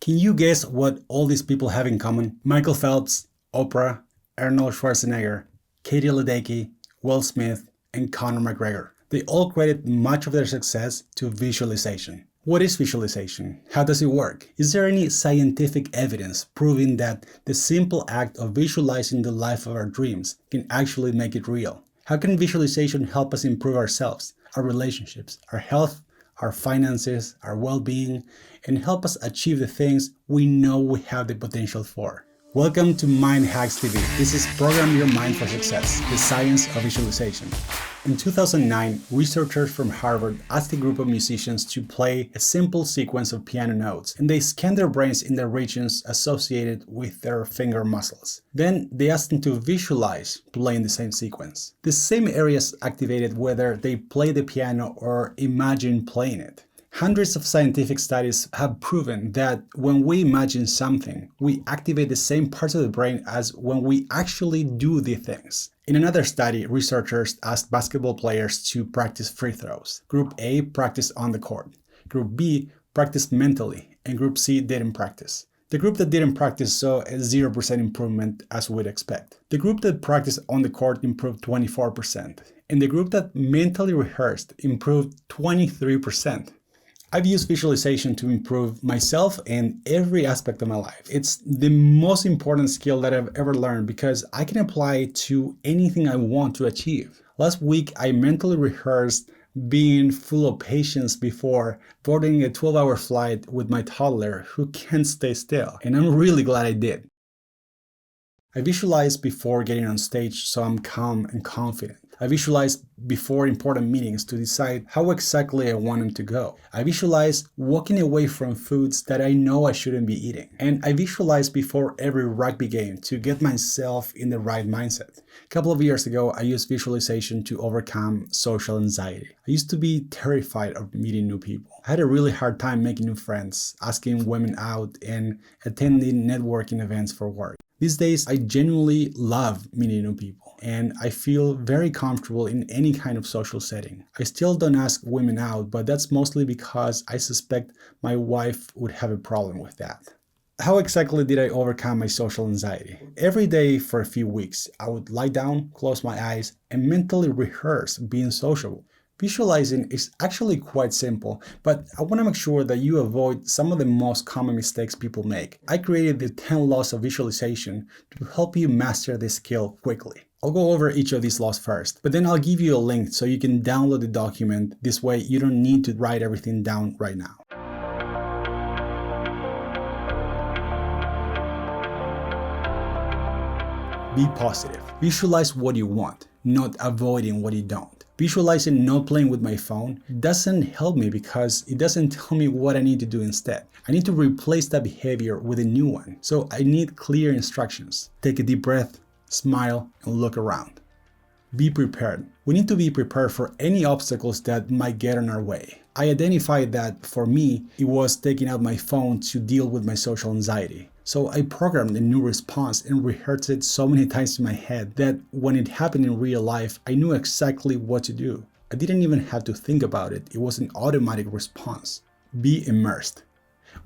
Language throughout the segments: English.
Can you guess what all these people have in common? Michael Phelps, Oprah, Arnold Schwarzenegger, Katie Ledecky, Will Smith, and Conor McGregor. They all credit much of their success to visualization. What is visualization? How does it work? Is there any scientific evidence proving that the simple act of visualizing the life of our dreams can actually make it real? How can visualization help us improve ourselves, our relationships, our health, our finances, our well-being, and help us achieve the things we know we have the potential for? Welcome to Mind Hacks TV. This is Program Your Mind for Success, the science of visualization. In 2009, researchers from Harvard asked a group of musicians to play a simple sequence of piano notes, and they scanned their brains in the regions associated with their finger muscles. Then they asked them to visualize playing the same sequence. The same areas activated whether they play the piano or imagine playing it. Hundreds of scientific studies have proven that when we imagine something, we activate the same parts of the brain as when we actually do the things. In another study, researchers asked basketball players to practice free throws. Group A practiced on the court. Group B practiced mentally, and Group C didn't practice. The group that didn't practice saw a 0% improvement, as we'd expect. The group that practiced on the court improved 24%, and the group that mentally rehearsed improved 23%. I've used visualization to improve myself and every aspect of my life. It's the most important skill that I've ever learned because I can apply it to anything I want to achieve. Last week, I mentally rehearsed being full of patience before boarding a 12-hour flight with my toddler who can't stay still, and I'm really glad I did. I visualize before getting on stage so I'm calm and confident. I visualize before important meetings to decide how exactly I want them to go. I visualize walking away from foods that I know I shouldn't be eating. And I visualize before every rugby game to get myself in the right mindset. A couple of years ago, I used visualization to overcome social anxiety. I used to be terrified of meeting new people. I had a really hard time making new friends, asking women out, and attending networking events for work. These days, I genuinely love meeting new people, and I feel very comfortable in any kind of social setting. I still don't ask women out, but that's mostly because I suspect my wife would have a problem with that. How exactly did I overcome my social anxiety? Every day for a few weeks, I would lie down, close my eyes, and mentally rehearse being sociable. Visualizing is actually quite simple, but I want to make sure that you avoid some of the most common mistakes people make. I created the 10 laws of visualization to help you master this skill quickly. I'll go over each of these laws first, but then I'll give you a link so you can download the document. This way you don't need to write everything down right now. Be positive. Visualize what you want, not avoiding what you don't. Visualizing not playing with my phone doesn't help me because it doesn't tell me what I need to do instead. I need to replace that behavior with a new one. So I need clear instructions. Take a deep breath, smile, and look around. Be prepared. We need to be prepared for any obstacles that might get in our way. I identified that for me, it was taking out my phone to deal with my social anxiety. So I programmed a new response and rehearsed it so many times in my head that when it happened in real life, I knew exactly what to do. I didn't even have to think about it. It was an automatic response. Be immersed.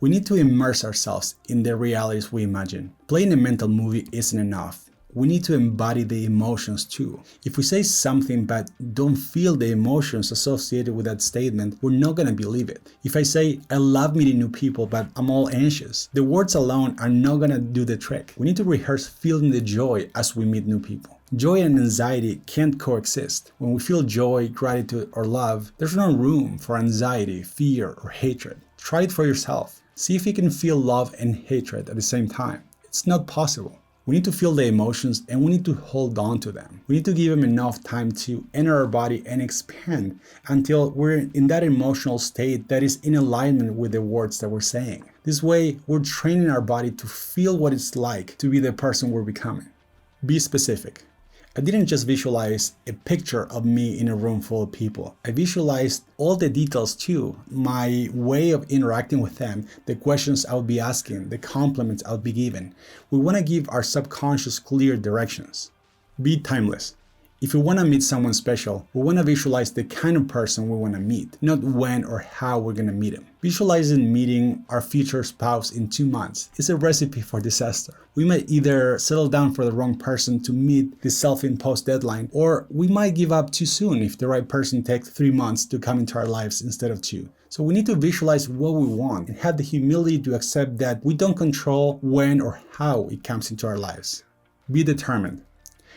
We need to immerse ourselves in the realities we imagine. Playing a mental movie isn't enough. We need to embody the emotions too. If we say something but don't feel the emotions associated with that statement, we're not gonna believe it. If I say, I love meeting new people, but I'm all anxious, the words alone are not gonna do the trick. We need to rehearse feeling the joy as we meet new people. Joy and anxiety can't coexist. When we feel joy, gratitude, or love, there's no room for anxiety, fear, or hatred. Try it for yourself. See if you can feel love and hatred at the same time. It's not possible. We need to feel the emotions and we need to hold on to them. We need to give them enough time to enter our body and expand until we're in that emotional state that is in alignment with the words that we're saying. This way, we're training our body to feel what it's like to be the person we're becoming. Be specific. I didn't just visualize a picture of me in a room full of people. I visualized all the details too, my way of interacting with them, the questions I would be asking, the compliments I would be giving. We want to give our subconscious clear directions. Be timeless. If we want to meet someone special, we want to visualize the kind of person we want to meet, not when or how we're going to meet him. Visualizing meeting our future spouse in 2 months is a recipe for disaster. We might either settle down for the wrong person to meet the self-imposed deadline, or we might give up too soon if the right person takes 3 months to come into our lives instead of 2. So we need to visualize what we want and have the humility to accept that we don't control when or how it comes into our lives. Be determined.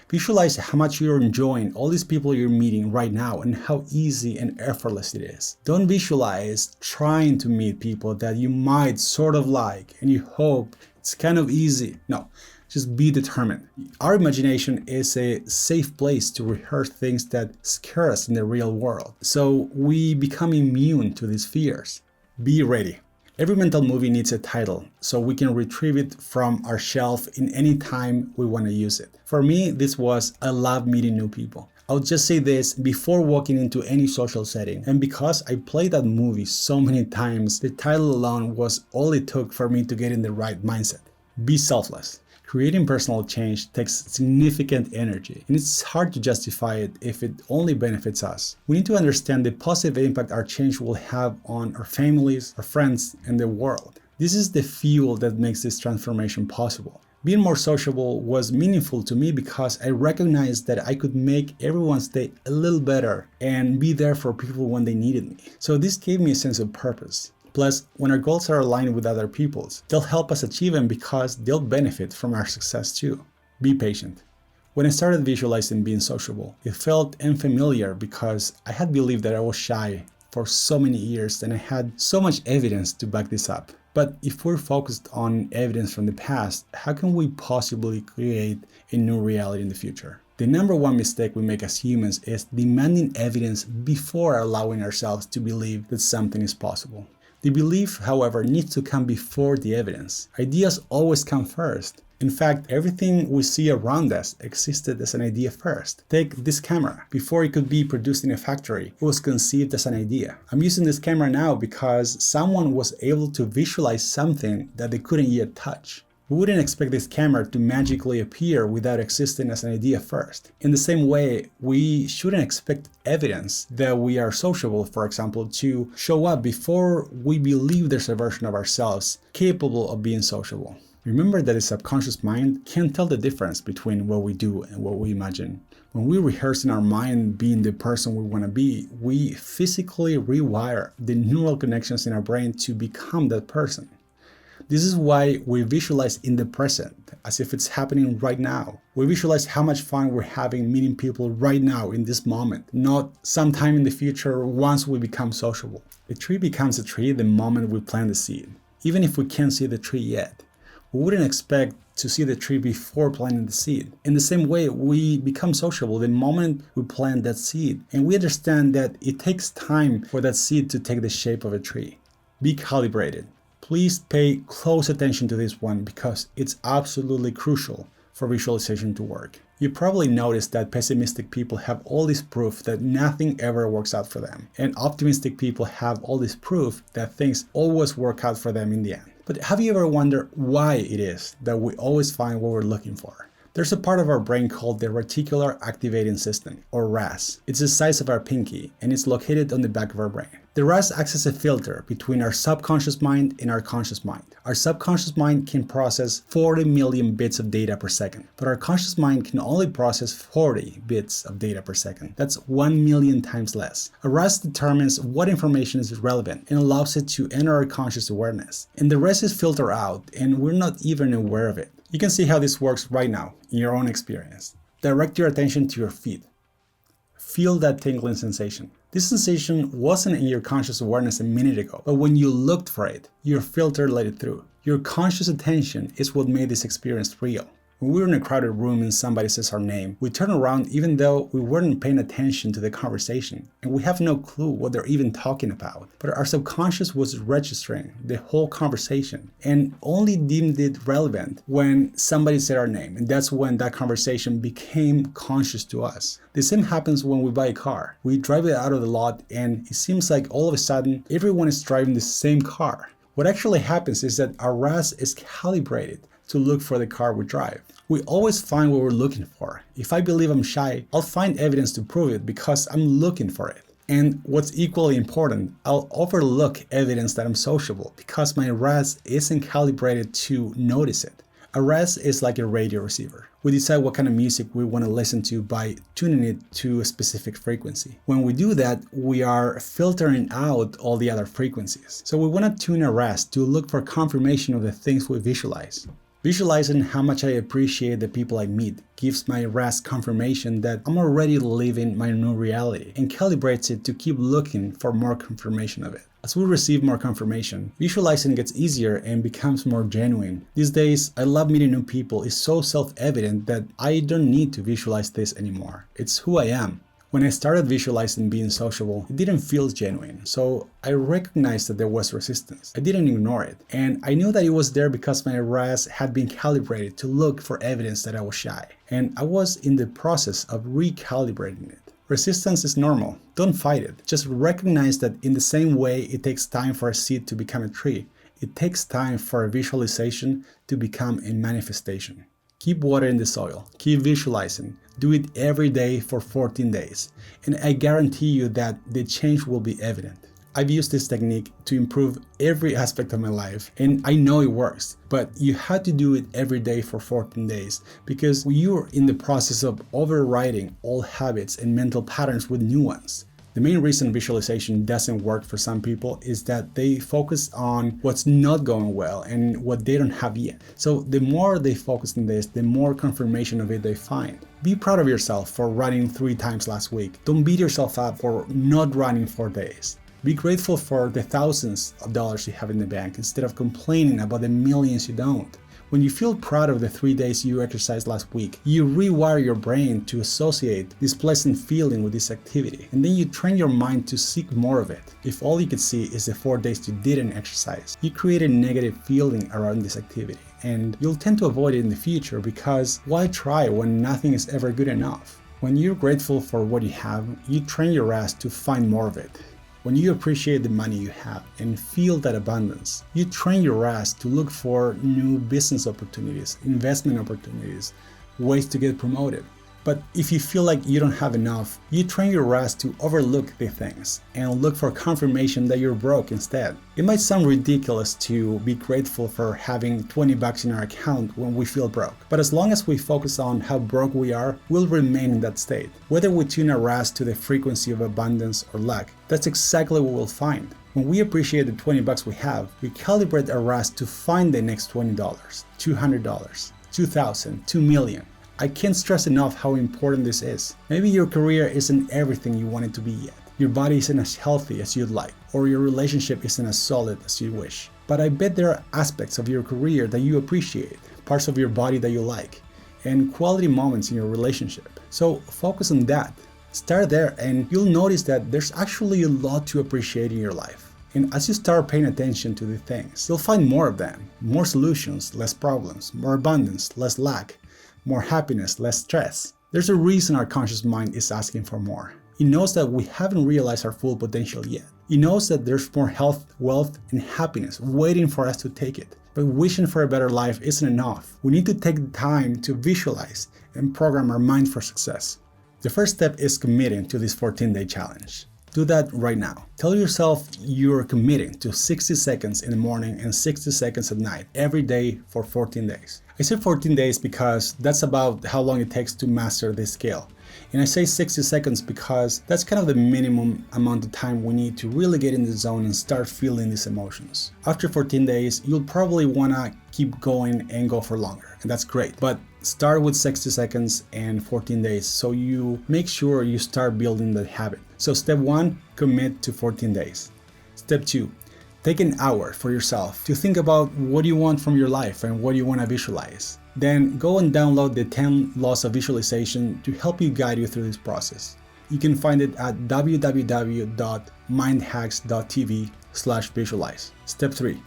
Visualize how much you're enjoying all these people you're meeting right now and how easy and effortless it is. Don't visualize trying to meet people that you might sort of like and you hope it's kind of easy. No, just be determined. Our imagination is a safe place to rehearse things that scare us in the real world. So we become immune to these fears. Be ready. Every mental movie needs a title, so we can retrieve it from our shelf in any time we want to use it. For me, this was I love meeting new people. I'll just say this before walking into any social setting, and because I played that movie so many times, the title alone was all it took for me to get in the right mindset. Be selfless. Creating personal change takes significant energy, and it's hard to justify it if it only benefits us. We need to understand the positive impact our change will have on our families, our friends, and the world. This is the fuel that makes this transformation possible. Being more sociable was meaningful to me because I recognized that I could make everyone's day a little better and be there for people when they needed me. So this gave me a sense of purpose. Plus, when our goals are aligned with other people's, they'll help us achieve them because they'll benefit from our success too. Be patient. When I started visualizing being sociable, it felt unfamiliar because I had believed that I was shy for so many years and I had so much evidence to back this up. But if we're focused on evidence from the past, how can we possibly create a new reality in the future? The number one mistake we make as humans is demanding evidence before allowing ourselves to believe that something is possible. The belief, however, needs to come before the evidence. Ideas always come first. In fact, everything we see around us existed as an idea first. Take this camera. Before it could be produced in a factory, it was conceived as an idea. I'm using this camera now because someone was able to visualize something that they couldn't yet touch. We wouldn't expect this camera to magically appear without existing as an idea first. In the same way, we shouldn't expect evidence that we are sociable, for example, to show up before we believe there's a version of ourselves capable of being sociable. Remember that the subconscious mind can't tell the difference between what we do and what we imagine. When we rehearse in our mind being the person we want to be, we physically rewire the neural connections in our brain to become that person. This is why we visualize in the present, as if it's happening right now. We visualize how much fun we're having meeting people right now in this moment, not sometime in the future once we become sociable. A tree becomes a tree the moment we plant the seed, even if we can't see the tree yet. We wouldn't expect to see the tree before planting the seed. In the same way, we become sociable the moment we plant that seed, and we understand that it takes time for that seed to take the shape of a tree. Be calibrated. Please pay close attention to this one because it's absolutely crucial for visualization to work. You probably noticed that pessimistic people have all this proof that nothing ever works out for them, and optimistic people have all this proof that things always work out for them in the end. But have you ever wondered why it is that we always find what we're looking for? There's a part of our brain called the reticular activating system, or RAS. It's the size of our pinky, and it's located on the back of our brain. The RAS acts as a filter between our subconscious mind and our conscious mind. Our subconscious mind can process 40 million bits of data per second, but our conscious mind can only process 40 bits of data per second. That's 1 million times less. A RAS determines what information is relevant and allows it to enter our conscious awareness. And the rest is filtered out, and we're not even aware of it. You can see how this works right now in your own experience. Direct your attention to your feet. Feel that tingling sensation. This sensation wasn't in your conscious awareness a minute ago, but when you looked for it, your filter let it through. Your conscious attention is what made this experience real. When we're in a crowded room and somebody says our name, we turn around even though we weren't paying attention to the conversation, and we have no clue what they're even talking about. But our subconscious was registering the whole conversation and only deemed it relevant when somebody said our name, and that's when that conversation became conscious to us. The same happens when we buy a car. We drive it out of the lot and it seems like all of a sudden everyone is driving the same car. What actually happens is that our RAS is calibrated to look for the car we drive. We always find what we're looking for. If I believe I'm shy, I'll find evidence to prove it because I'm looking for it. And what's equally important, I'll overlook evidence that I'm sociable because my RAS isn't calibrated to notice it. A RAS is like a radio receiver. We decide what kind of music we want to listen to by tuning it to a specific frequency. When we do that, we are filtering out all the other frequencies. So we want to tune a RAS to look for confirmation of the things we visualize. Visualizing how much I appreciate the people I meet gives my RAS confirmation that I'm already living my new reality and calibrates it to keep looking for more confirmation of it. As we receive more confirmation, visualizing gets easier and becomes more genuine. These days, I love meeting new people. It's so self-evident that I don't need to visualize this anymore. It's who I am. When I started visualizing being sociable, it didn't feel genuine, so I recognized that there was resistance. I didn't ignore it, and I knew that it was there because my RAS had been calibrated to look for evidence that I was shy, and I was in the process of recalibrating it. Resistance is normal. Don't fight it. Just recognize that in the same way it takes time for a seed to become a tree, it takes time for a visualization to become a manifestation. Keep watering the soil. Keep visualizing. Do it every day for 14 days. And I guarantee you that the change will be evident. I've used this technique to improve every aspect of my life, and I know it works. But you have to do it every day for 14 days because you're in the process of overriding old habits and mental patterns with new ones. The main reason visualization doesn't work for some people is that they focus on what's not going well and what they don't have yet. So the more they focus on this, the more confirmation of it they find. Be proud of yourself for running 3 times last week. Don't beat yourself up for not running 4 days. Be grateful for the thousands of dollars you have in the bank instead of complaining about the millions you don't. When you feel proud of the 3 days you exercised last week, you rewire your brain to associate this pleasant feeling with this activity, and then you train your mind to seek more of it. If all you could see is the 4 days you didn't exercise, you create a negative feeling around this activity, and you'll tend to avoid it in the future because why try when nothing is ever good enough? When you're grateful for what you have, you train your RAS to find more of it. When you appreciate the money you have and feel that abundance, you train your RAS to look for new business opportunities, investment opportunities, ways to get promoted. But if you feel like you don't have enough, you train your RAS to overlook the things and look for confirmation that you're broke instead. It might sound ridiculous to be grateful for having $20 in our account when we feel broke, but as long as we focus on how broke we are, we'll remain in that state. Whether we tune our RAS to the frequency of abundance or lack, that's exactly what we'll find. When we appreciate the $20 we have, we calibrate our RAS to find the next $20, $200, $2,000, $2 million. I can't stress enough how important this is. Maybe your career isn't everything you want it to be yet. Your body isn't as healthy as you'd like, or your relationship isn't as solid as you wish. But I bet there are aspects of your career that you appreciate, parts of your body that you like, and quality moments in your relationship. So focus on that. Start there and you'll notice that there's actually a lot to appreciate in your life. And as you start paying attention to the things, you'll find more of them, more solutions, less problems, more abundance, less lack, more happiness, less stress. There's a reason our conscious mind is asking for more. It knows that we haven't realized our full potential yet. It knows that there's more health, wealth, and happiness waiting for us to take it. But wishing for a better life isn't enough. We need to take the time to visualize and program our mind for success. The first step is committing to this 14-day challenge. Do that right now. Tell yourself you're committing to 60 seconds in the morning and 60 seconds at night every day for 14 days. I say 14 days because that's about how long it takes to master this skill. And I say 60 seconds because that's kind of the minimum amount of time we need to really get in the zone and start feeling these emotions. After 14 days, you'll probably want to keep going and go for longer, and that's great. But start with 60 seconds and 14 days so you make sure you start building the habit. So step 1, commit to 14 days. Step 2, take an hour for yourself to think about what you want from your life and what you want to visualize. Then go and download the 10 laws of visualization to help you guide you through this process. You can find it at www.mindhacks.tv/visualize. Step 3,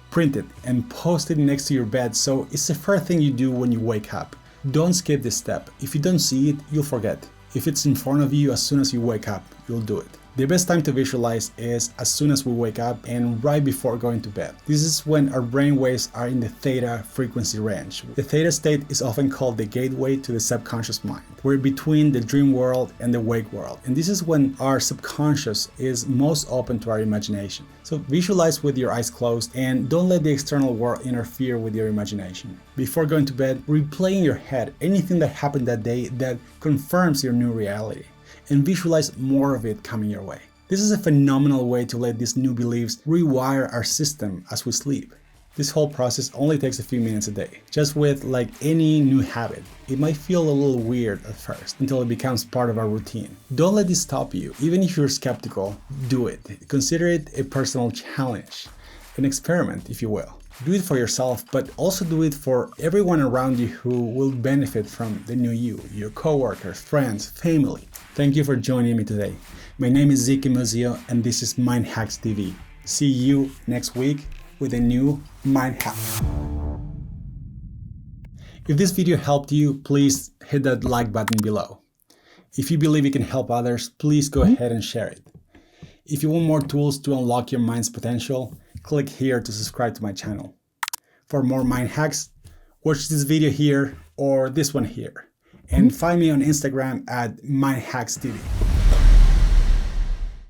print it and post it next to your bed so it's the first thing you do when you wake up. Don't skip this step. If you don't see it, you'll forget. If it's in front of you as soon as you wake up, you'll do it. The best time to visualize is as soon as we wake up and right before going to bed. This is when our brain waves are in the theta frequency range. The theta state is often called the gateway to the subconscious mind. We're between the dream world and the wake world. And this is when our subconscious is most open to our imagination. So visualize with your eyes closed and don't let the external world interfere with your imagination. Before going to bed, replay in your head anything that happened that day that confirms your new reality, and visualize more of it coming your way. This is a phenomenal way to let these new beliefs rewire our system as we sleep. This whole process only takes a few minutes a day. Just with like any new habit, it might feel a little weird at first until it becomes part of our routine. Don't let this stop you. Even if you're skeptical, do it. Consider it a personal challenge, an experiment, if you will. Do it for yourself, but also do it for everyone around you who will benefit from the new you, your coworkers, friends, family. Thank you for joining me today. My name is Zeke, and this is Mind Hacks TV. See you next week with a new Mind Hack. If this video helped you, please hit that like button below. If you believe it can help others, please go ahead and share it. If you want more tools to unlock your mind's potential, click here to subscribe to my channel. For more mind hacks, watch this video here or this one here. And find me on Instagram at mindhackstv.